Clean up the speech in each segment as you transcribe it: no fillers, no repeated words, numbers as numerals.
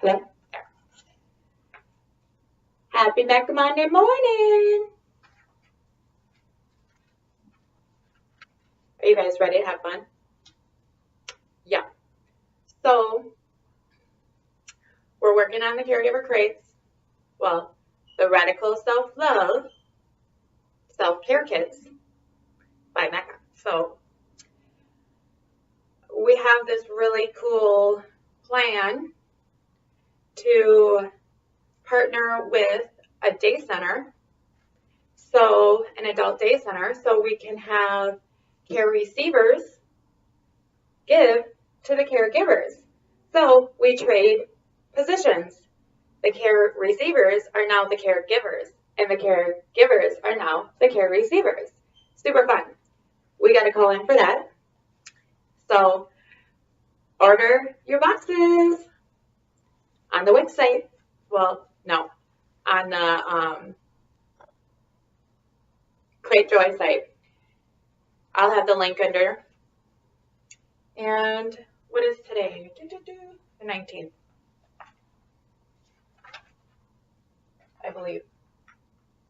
Hello? Happy MECA Monday morning! Are you guys ready to have fun? Yeah. So, we're working on the caregiver crates. Well, the Radical Self-Love Self-Care Kits by MECA. So, we have this really cool plan to partner with a day center, so an adult day center, so we can have care receivers give to the caregivers. So we trade positions. The care receivers are now the caregivers, and the caregivers are now the care receivers. Super fun. We got to call in for that. So order your boxes on the website. Well, no, on the Crate Joy site. I'll have the link under. And what is today? The 19th, I believe.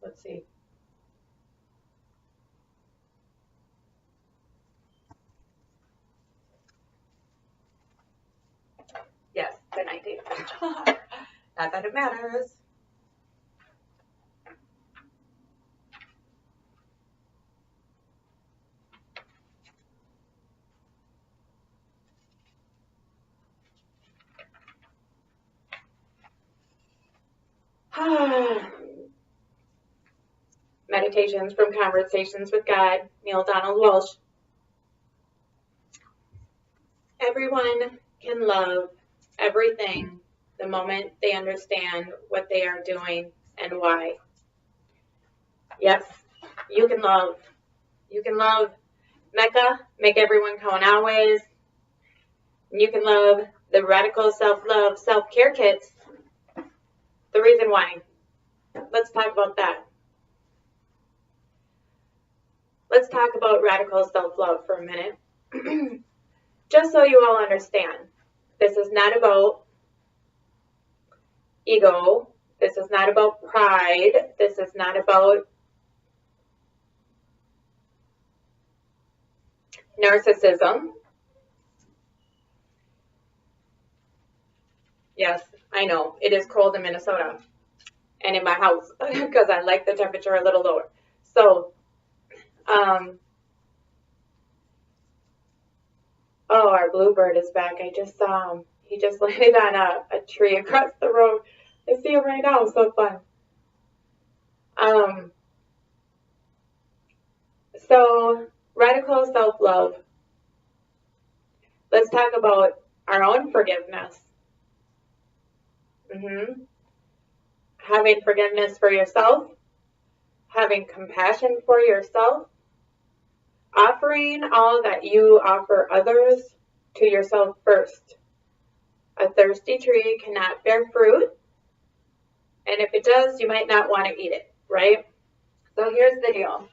Let's see. Yes, the 19th. Not that it matters. Meditations from Conversations with God, Neil Donald Walsh. Everyone can love everything the moment they understand what they are doing and why. Yes, you can love. You can love MECA, Make Everyone Count Always. And you can love the Radical Self-Love Self-Care Kits. The reason why. Let's talk about that. Let's talk about radical self-love for a minute. Just so you all understand, this is not about ego. This is not about pride. This is not about narcissism. Yes, I know, it is cold in Minnesota and in my house because I like the temperature a little lower. So, oh, our bluebird is back. I just saw him. He just landed on a tree across the road. I see him right now. So fun. So, radical self-love. Let's talk about our own forgiveness. Having forgiveness for yourself, having compassion for yourself, offering all that you offer others to yourself first. A thirsty tree cannot bear fruit, and if it does, you might not want to eat it, right? So here's the deal.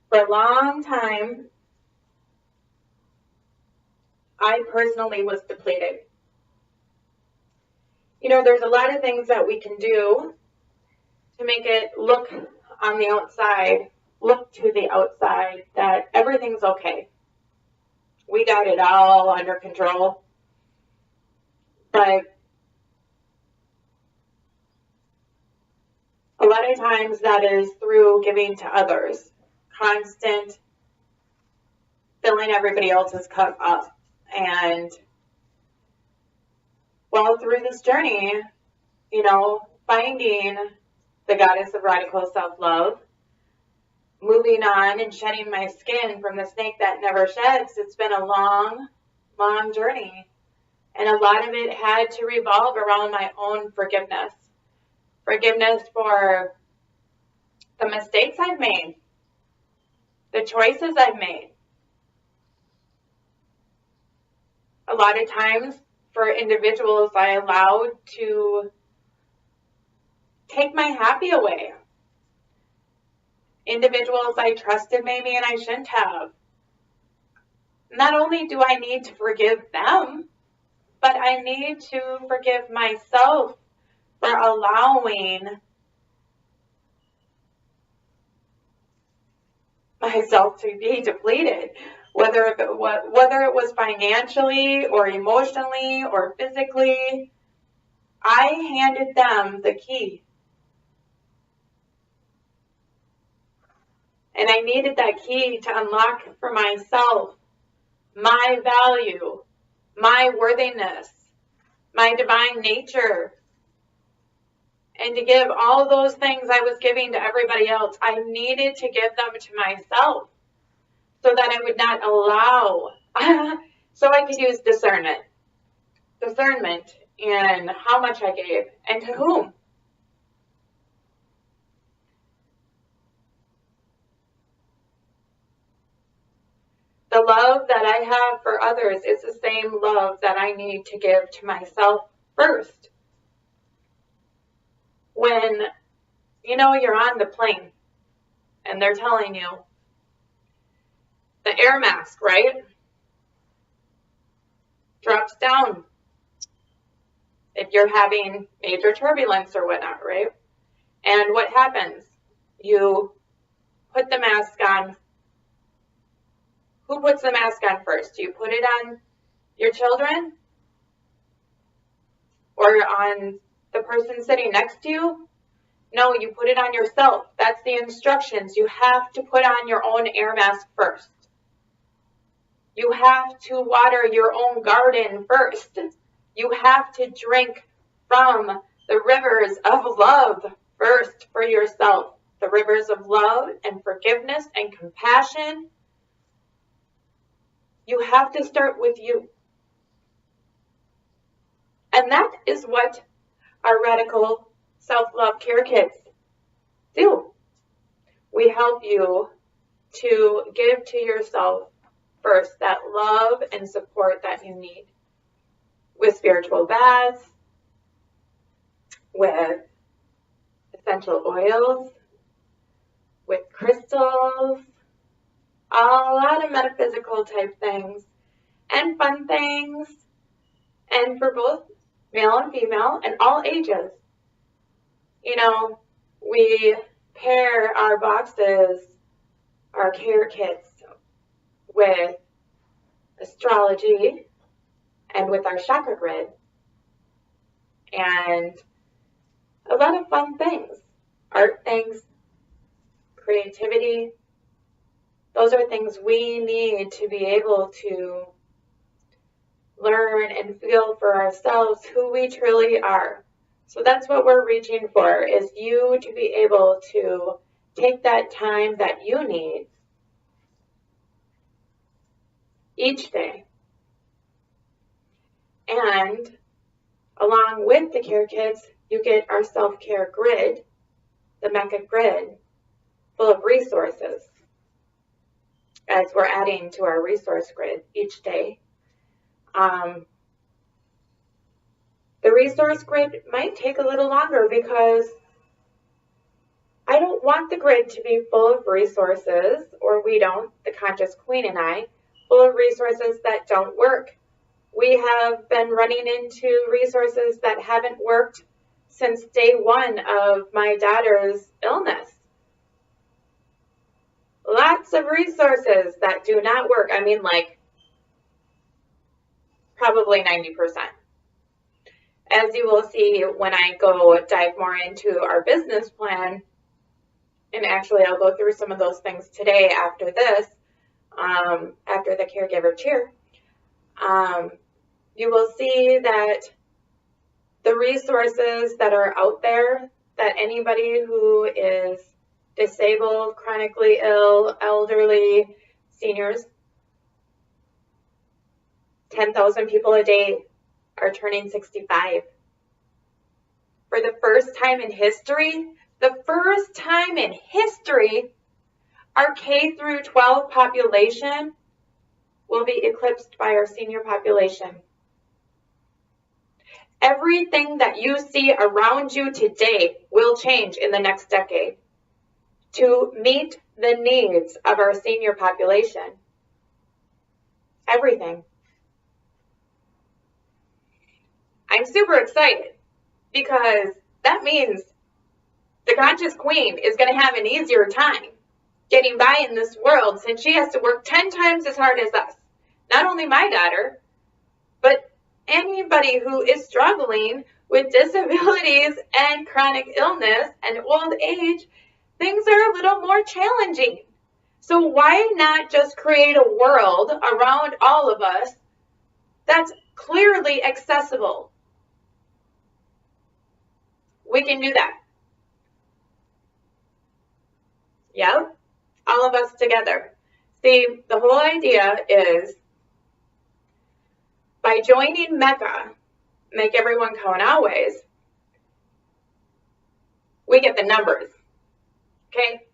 For a long time, I personally was depleted. You know, there's a lot of things that we can do to make it look on the outside, look to the outside that everything's okay. We got it all under control. But a lot of times that is through giving to others, constant filling everybody else's cup up. And well, through this journey, you know, finding the goddess of radical self-love, moving on and shedding my skin from the snake that never sheds, it's been a long, long journey. And a lot of it had to revolve around my own forgiveness. Forgiveness for the mistakes I've made, the choices I've made. A lot of times, for individuals I allowed to take my happy away. Individuals I trusted maybe and I shouldn't have. Not only do I need to forgive them, but I need to forgive myself for allowing myself to be depleted, whether it was financially or emotionally or physically. I handed them the key. And I needed that key to unlock for myself my value, my worthiness, my divine nature. And to give all those things I was giving to everybody else, I needed to give them to myself so that I would not allow, so I could use discernment in how much I gave and to whom. The love that I have for others is the same love that I need to give to myself first. When, you're on the plane and they're telling you the air mask, right, drops down if you're having major turbulence or whatnot, right? And what happens? You put the mask on. Who puts the mask on first? Do you put it on your children or on the person sitting next to you? No, you put it on yourself. That's the instructions. You have to put on your own air mask first. You have to water your own garden first. You have to drink from the rivers of love first for yourself. The rivers of love and forgiveness and compassion. You have to start with you. And that is what our radical self-love care kits do. We help you to give to yourself first that love and support that you need with spiritual baths, with essential oils, with crystals, a lot of metaphysical type things and fun things, and for both male and female and all ages. We pair our boxes, our care kits, with astrology and with our chakra grid and a lot of fun things, art things, creativity. Those are things we need to be able to learn and feel for ourselves who we truly are. So that's what we're reaching for, is you to be able to take that time that you need each day. And along with the care kits, you get our self-care grid, the MECA grid, full of resources, as we're adding to our resource grid each day. The resource grid might take a little longer because I don't want the grid to be full of resources, or we don't, the Conscious Queen and I, full of resources that don't work. We have been running into resources that haven't worked since day one of my daughter's illness. Lots of resources that do not work. I mean, probably 90%. As you will see when I go dive more into our business plan, and actually I'll go through some of those things today after this, after the caregiver cheer, you will see that the resources that are out there, that anybody who is disabled, chronically ill, elderly, seniors, 10,000 people a day are turning 65. For the first time in history, our K through 12 population will be eclipsed by our senior population. Everything that you see around you today will change in the next decade to meet the needs of our senior population. Everything. I'm super excited because that means the conscious queen is going to have an easier time getting by in this world since she has to work 10 times as hard as us. Not only my daughter, but anybody who is struggling with disabilities and chronic illness and old age, things are a little more challenging. So why not just create a world around all of us that's clearly accessible? We can do that. Yep, all of us together. See, the whole idea is by joining MECA, Make Everyone Count Always, we get the numbers, okay?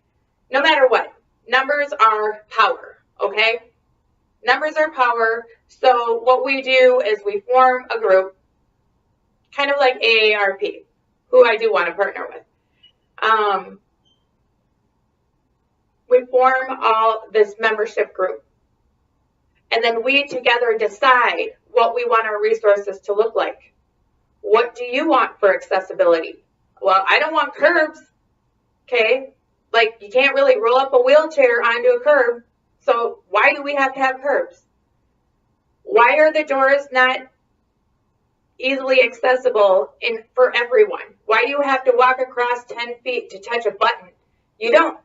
No matter what, numbers are power, okay? Numbers are power, so what we do is we form a group, kind of like AARP, who I do want to partner with. We form all this membership group, and then we together decide what we want our resources to look like. What do you want for accessibility? Well, I don't want curbs, okay? Like, you can't really roll up a wheelchair onto a curb, so why do we have to have curbs? Why are the doors not easily accessible for everyone? Why do you have to walk across 10 feet to touch a button? You don't.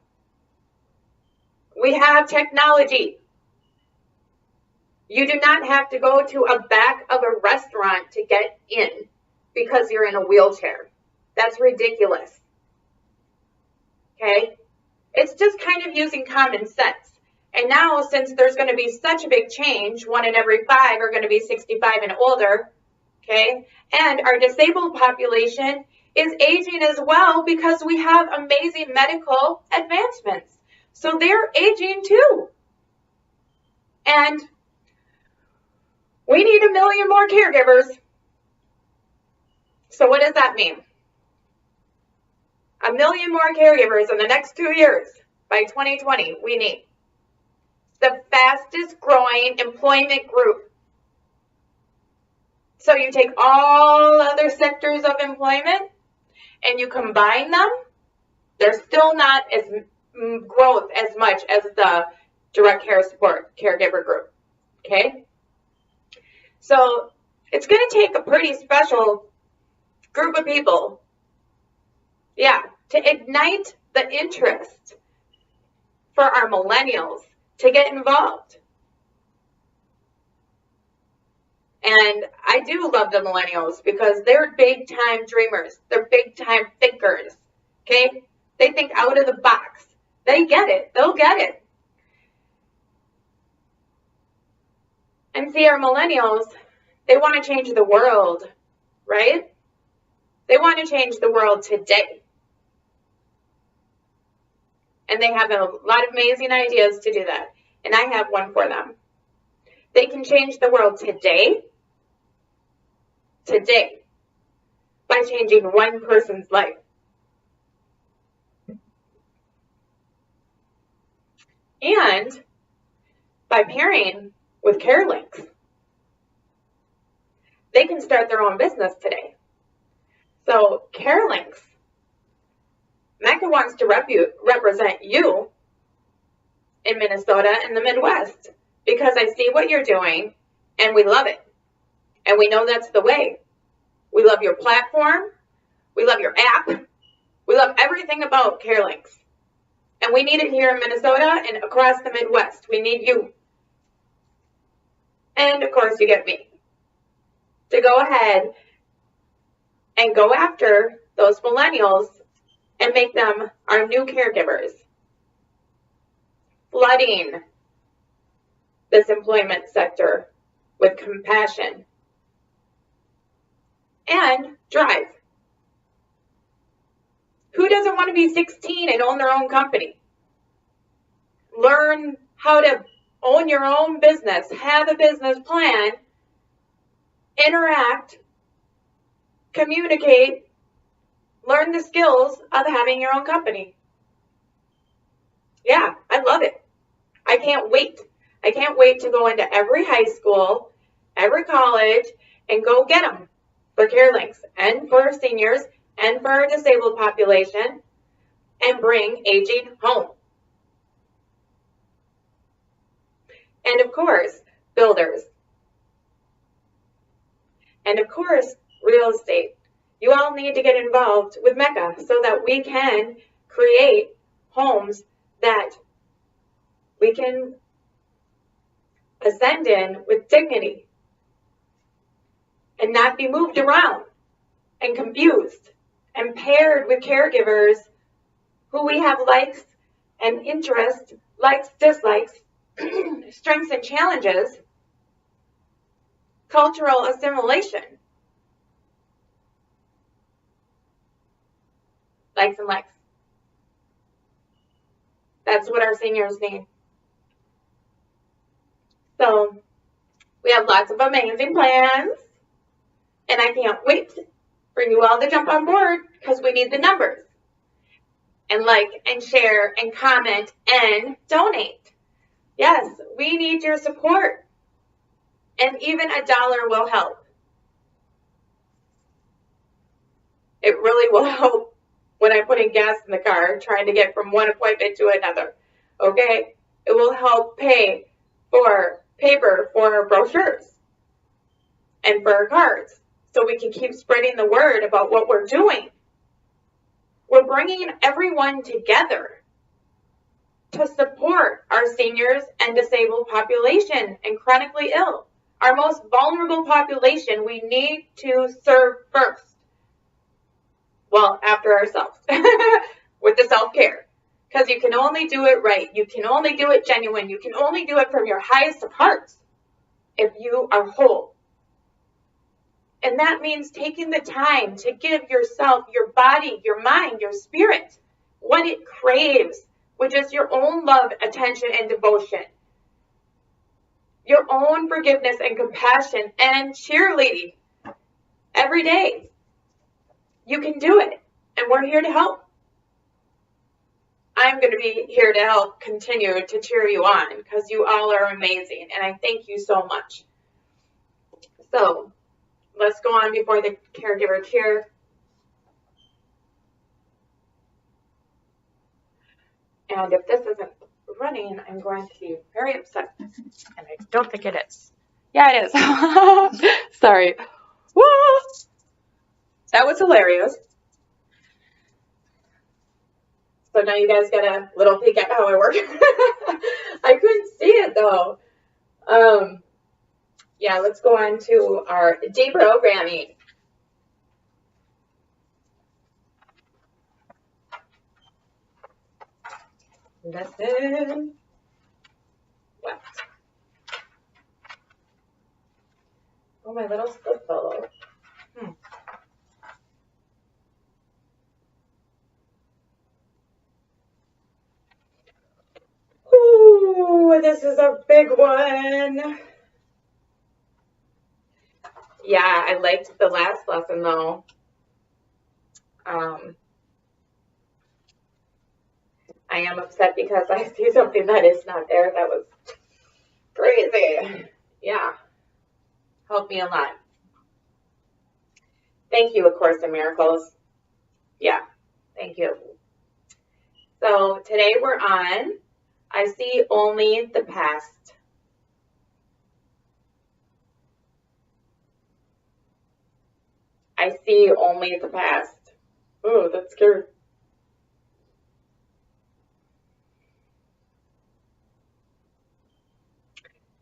We have technology. You do not have to go to a back of a restaurant to get in because you're in a wheelchair. That's ridiculous. Okay? It's just kind of using common sense. And now, since there's going to be such a big change, 1 in every 5 are going to be 65 and older, okay? And our disabled population is aging as well because we have amazing medical advancements. So they're aging too. And we need 1 million more caregivers. So what does that mean? 1 million more caregivers in the next 2 years. By 2020, we need the fastest growing employment group. So you take all other sectors of employment and you combine them, there's still not as growth as much as the direct care support caregiver group, okay? So it's going to take a pretty special group of people, yeah, to ignite the interest for our millennials to get involved. And I do love the millennials because they're big time dreamers. They're big time thinkers, okay? They think out of the box. They get it. They'll get it. And see, our millennials, they want to change the world, right? They want to change the world today. And they have a lot of amazing ideas to do that. And I have one for them. They can change the world today, by changing one person's life. And by pairing with Carelinx, they can start their own business today. So Carelinx, MECA wants to represent you in Minnesota and the Midwest because I see what you're doing and we love it. And we know that's the way. We love your platform. We love your app. We love everything about Carelinx. And we need it here in Minnesota and across the Midwest. We need you. And of course, you get me to go ahead and go after those millennials and make them our new caregivers, flooding this employment sector with compassion and drive. Who doesn't want to be 16 and own their own company? Learn how to own your own business, have a business plan, interact, communicate, learn the skills of having your own company. Yeah, I love it. I can't wait. I can't wait to go into every high school, every college, and go get them. for Carelinx and for seniors and for our disabled population, and bring aging home. And of course, builders. And of course, real estate. You all need to get involved with MECA so that we can create homes that we can ascend in with dignity and not be moved around and confused and paired with caregivers who we have likes and interests, likes, dislikes, strengths and challenges, cultural assimilation, likes and likes. That's what our seniors need. So we have lots of amazing plans, and I can't wait for you all to jump on board because we need the numbers. And like and share and comment and donate. Yes, we need your support. And even $1 will help. It really will help when I'm putting gas in the car trying to get from one appointment to another. Okay? It will help pay for paper for our brochures and for our cards so we can keep spreading the word about what we're doing. We're bringing everyone together to support our seniors and disabled population and chronically ill. Our most vulnerable population we need to serve first. Well, after ourselves, with the self-care. Because you can only do it right. You can only do it genuine. You can only do it from your highest of hearts if you are whole. And that means taking the time to give yourself, your body, your mind, your spirit, what it craves, which is your own love, attention, and devotion. Your own forgiveness and compassion and cheerleading every day. You can do it, and we're here to help. I'm going to be here to help continue to cheer you on because you all are amazing, and I thank you so much. So let's go on before the caregiver cheer. And if this isn't running, I'm going to be very upset, and I don't think it is. Yeah, it is. Sorry. Woo! That was hilarious. So now you guys get a little peek at how I work. I couldn't see it though. Yeah, let's go on to our deprogramming. Lesson what? Oh, my little slip fell off. Ooh, this is a big one. Yeah, I liked the last lesson though. I am upset because I see something that is not there. That was crazy. Yeah, helped me a lot. Thank you, A Course in Miracles. Yeah, thank you. So today we're on I see only the past. I see only the past. Oh, that's scary.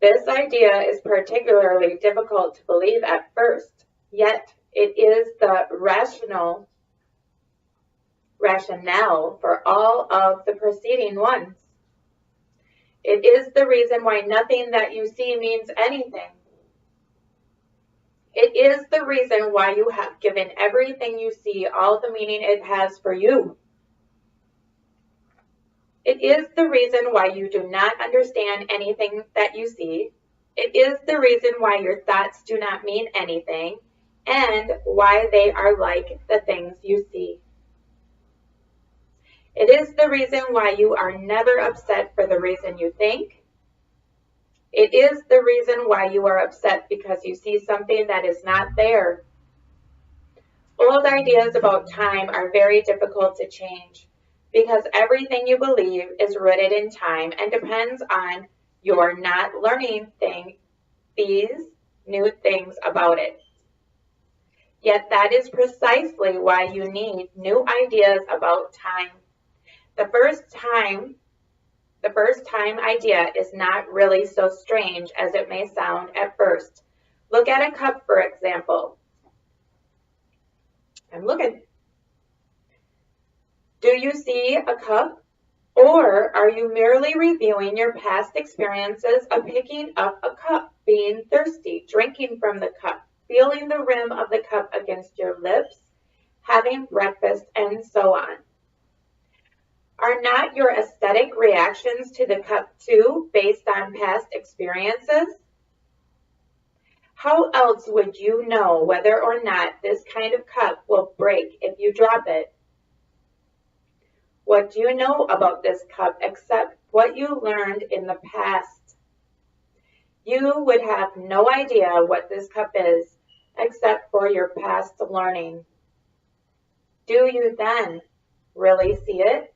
This idea is particularly difficult to believe at first, yet it is the rationale for all of the preceding ones. It is the reason why nothing that you see means anything. It is the reason why you have given everything you see all the meaning it has for you. It is the reason why you do not understand anything that you see. It is the reason why your thoughts do not mean anything, and why they are like the things you see. It is the reason why you are never upset for the reason you think. It is the reason why you are upset because you see something that is not there. old ideas about time are very difficult to change because everything you believe is rooted in time and depends on your not learning these new things about it. Yet that is precisely why you need new ideas about time. The first time idea is not really so strange as it may sound at first. Look at a cup, for example. I'm looking. Do you see a cup? Or are you merely reviewing your past experiences of picking up a cup, being thirsty, drinking from the cup, feeling the rim of the cup against your lips, having breakfast, and so on? Are not your aesthetic reactions to the cup too based on past experiences? How else would you know whether or not this kind of cup will break if you drop it? What do you know about this cup except what you learned in the past? You would have no idea what this cup is except for your past learning. Do you then really see it?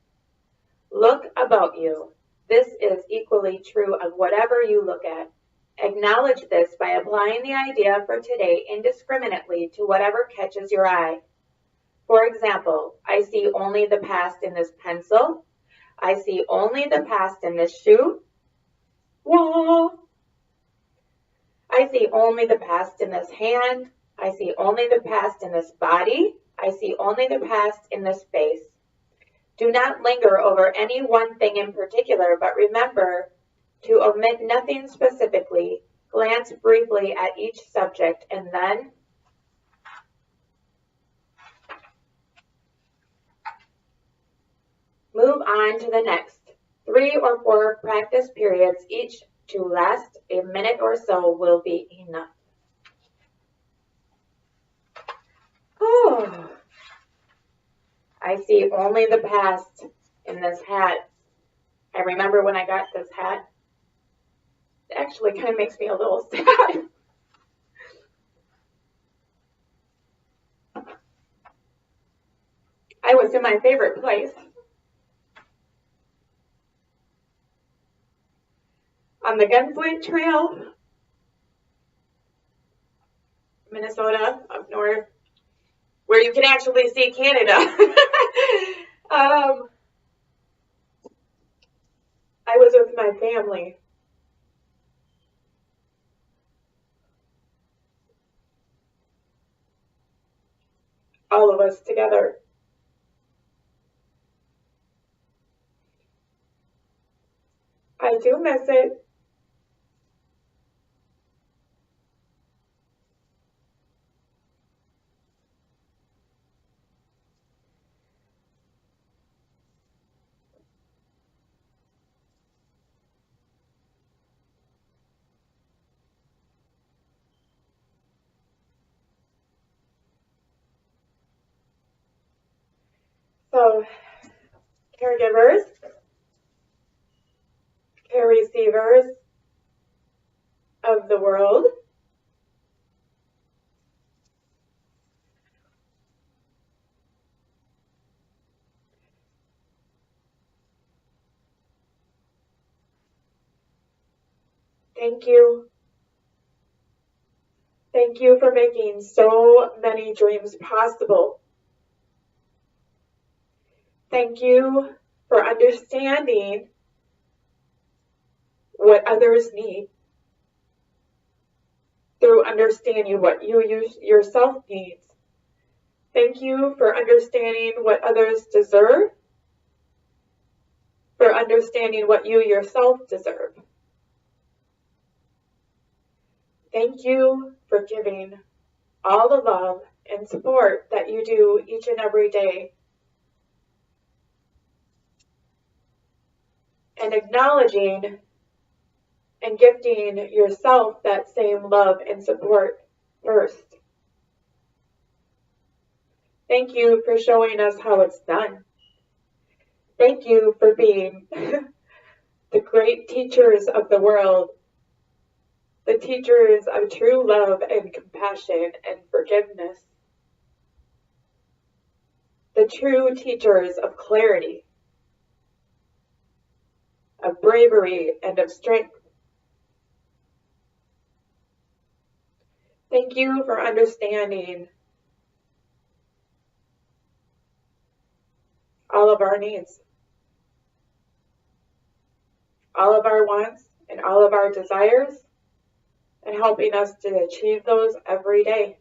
Look about you. This is equally true of whatever you look at. Acknowledge this by applying the idea for today indiscriminately to whatever catches your eye. For example, I see only the past in this pencil. I see only the past in this shoe. Whoa! I see only the past in this hand. I see only the past in this body. I see only the past in this face. Do not linger over any one thing in particular, but remember to omit nothing specifically. Glance briefly at each subject and then move on to the next. 3 or 4 practice periods, each to last a minute or so, will be enough. Oh, I see only the past in this hat. I remember when I got this hat. It actually kind of makes me a little sad. I was in my favorite place. On the Gunflint Trail, Minnesota, up north, where you can actually see Canada. I was with my family. All of us together. I do miss it. So, caregivers, care receivers of the world, thank you. Thank you for making so many dreams possible. Thank you for understanding what others need through understanding what you yourself needs. Thank you for understanding what others deserve, for understanding what you yourself deserve. Thank you for giving all the love and support that you do each and every day, and acknowledging and gifting yourself that same love and support first. Thank you for showing us how it's done. Thank you for being the great teachers of the world, the teachers of true love and compassion and forgiveness. the true teachers of clarity, of bravery, and of strength. Thank you for understanding all of our needs, all of our wants, and all of our desires, and helping us to achieve those every day.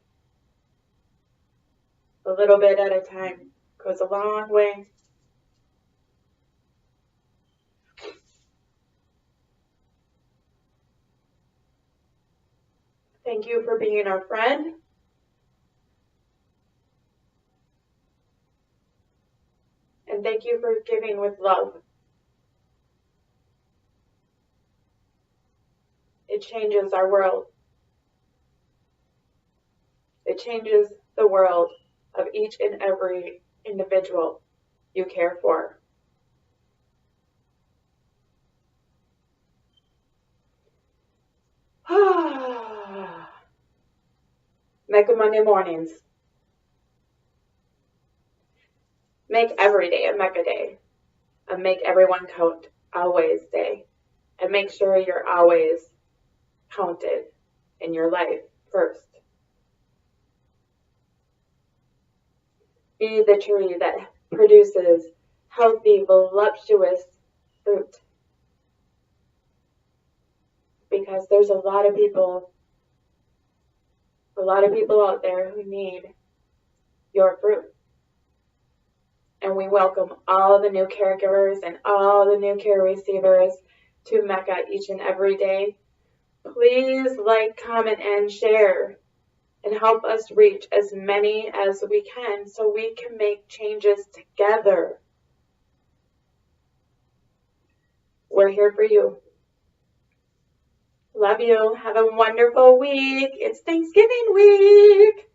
A little bit at a time goes a long way. Thank you for being our friend. And thank you for giving with love. It changes our world. It changes the world of each and every individual you care for. MECA Monday mornings. Make every day a MECA day. And make everyone count always day. And make sure you're always counted in your life first. Be the tree that produces healthy, voluptuous fruit. Because there's a lot of people out there who need your fruit. And we welcome all the new caregivers and all the new care receivers to MECA each and every day. Please like, comment, and share, and help us reach as many as we can so we can make changes together. We're here for you. Love you. Have a wonderful week. It's Thanksgiving week.